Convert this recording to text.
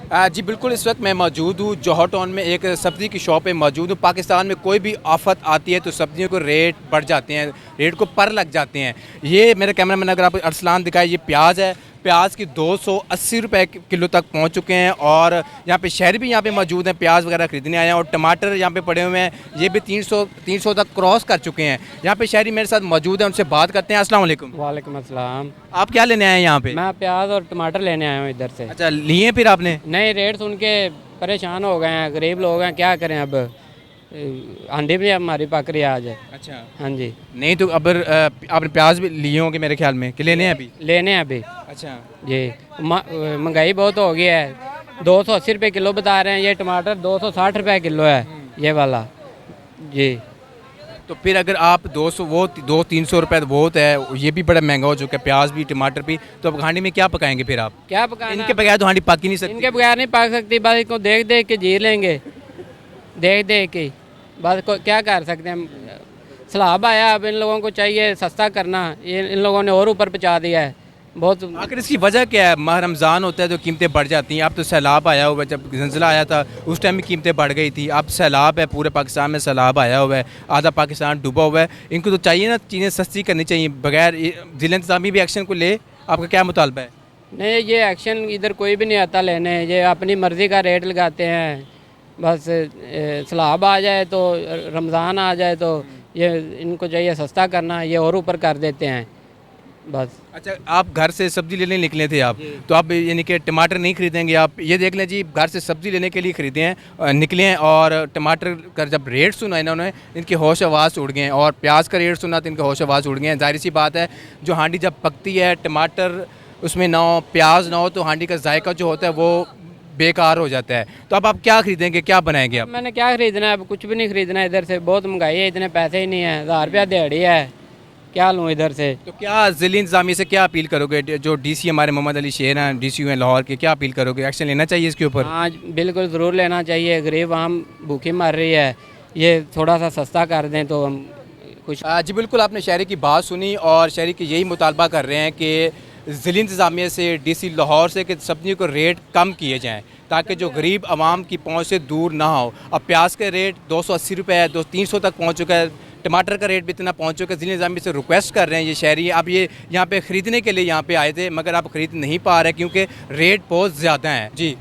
जी बिल्कुल, इस वक्त मैं मौजूद हूँ जौहर टाउन में एक सब्ज़ी की शॉप पे मौजूद हूँ। पाकिस्तान में कोई भी आफत आती है तो सब्जियों को रेट बढ़ जाते हैं, रेट को पर लग जाते हैं। ये मेरे कैमरा मैन अगर आपको अरसलान दिखाए, ये प्याज है, प्याज की 280 रुपए किलो तक पहुँच चुके हैं। और यहाँ पे शहरी भी यहाँ पे मौजूद हैं, प्याज वगैरह खरीदने आए हैं। और टमाटर यहाँ पे पड़े हुए हैं, ये भी 300 तक क्रॉस कर चुके हैं। यहाँ पे शहरी मेरे साथ मौजूद हैं, उनसे बात करते हैं। अस्सलाम वालेकुम। वालेकुम अस्सलाम। आप क्या लेने आए हैं यहाँ पे? मैं प्याज और टमाटर लेने आया हूँ इधर से। अच्छा, लिए फिर आपने? नए रेट सुन के परेशान हो गए हैं, गरीब लोग हैं, क्या करें अब। अंडे भी हमारी पक रही है आज। अच्छा, हाँ जी, नहीं तो अब आपने प्याज भी लिए होंगे मेरे ख्याल में, कि लेने हैं अभी? लेने हैं अभी अच्छा, जी। महंगाई बहुत हो गई है, 280 रुपये किलो बता रहे हैं। ये टमाटर 260 रुपये किलो है ये वाला जी। तो फिर अगर आप 200 वो 200-300 रुपये बहुत है, ये भी बड़ा महंगा हो चुका है, प्याज भी टमाटर भी। तो अब हांडी में क्या पकाएंगे फिर आप? क्या पकाना, इनके बगैर तो हांडी पक ही नहीं सकती। इनके बगैर नहीं पक सकती, बस इनको देख देख के जी लेंगे, देख देख के। बस को क्या कर सकते हैं, सैलाब आया, अब इन लोगों को चाहिए सस्ता करना, ये इन लोगों ने और ऊपर पहुँचा दिया है बहुत। आखिर इसकी वजह क्या है? माह रमज़ान होता है तो कीमतें बढ़ जाती हैं। अब तो सैलाब आया हुआ है, जब ज़लज़ला आया था उस टाइम भी कीमतें बढ़ गई थी। अब सैलाब है, पूरे पाकिस्तान में सैलाब आया हुआ है, आधा पाकिस्तान डूबा हुआ है। इनको तो चाहिए ना, चीज़ें सस्ती करनी चाहिए, बगैर ज़िला इंतज़ामी भी एक्शन को ले। आपका क्या मुतालबा है? नहीं, ये एक्शन इधर कोई भी नहीं आता लेने, ये अपनी मर्ज़ी का रेट लगाते हैं। बस सैलाब आ जाए तो, रमज़ान आ जाए तो ये इनको चाहिए सस्ता करना, ये और ऊपर कर देते हैं बस। अच्छा, आप घर से सब्ज़ी लेने निकले थे आप, तो आप यानी कि टमाटर नहीं खरीदेंगे आप? ये देख लें जी, घर से सब्ज़ी लेने के लिए खरीदे हैं, निकले हैं, और टमाटर का जब रेट सुना इन्होंने, इनके होश आवाज़ उड़ गए हैं। और प्याज का रेट सुना तो इनके होश आवाज़ उड़ गए हैं। ज़ाहिर सी बात है, जो हांडी जब पकती है, टमाटर उसमें ना हो, प्याज ना हो, तो हांडी का जायका जो होता है वो बेकार हो जाता है। तो अब आप क्या खरीदेंगे, क्या बनाएंगे आप? मैंने क्या खरीदना है, अब कुछ भी नहीं खरीदना है। इधर से बहुत महंगाई है, इतने पैसे ही नहीं है, 1000 रुपया दिहाड़ी है, क्या लूँ इधर से। तो क्या ज़िला इंतज़ामिया से क्या अपील करोगे? जो डीसी हमारे मोहम्मद अली शेर हैं, डीसी हैं लाहौर के, क्या अपील करोगे? एक्शन लेना चाहिए इसके ऊपर? हाँ बिल्कुल, ज़रूर लेना चाहिए। गरीब आम भूखी मर रही है, ये थोड़ा सा सस्ता कर दें तो हम खुश। जी बिल्कुल, आपने शहरी की बात सुनी, और शहरी की यही मुतालबा कर रहे हैं कि ज़िला इंतज़ामिया से, डीसी लाहौर से, कि सब्जियों को रेट कम किए जाएँ, ताकि जो गरीब आवाम की पहुँच से दूर ना हो। अब प्याज का रेट 280 रुपये है, 300 तक पहुँच चुका है। टमाटर का रेट भी इतना पहुँच चुका है। ज़िला इंतज़ामिया से रिक्वेस्ट कर रहे हैं ये शहरी, अब ये यहाँ पे ख़रीदने के लिए यहाँ पे आए थे, मगर आप ख़रीद नहीं पा रहे क्योंकि रेट बहुत ज़्यादा हैं। जी।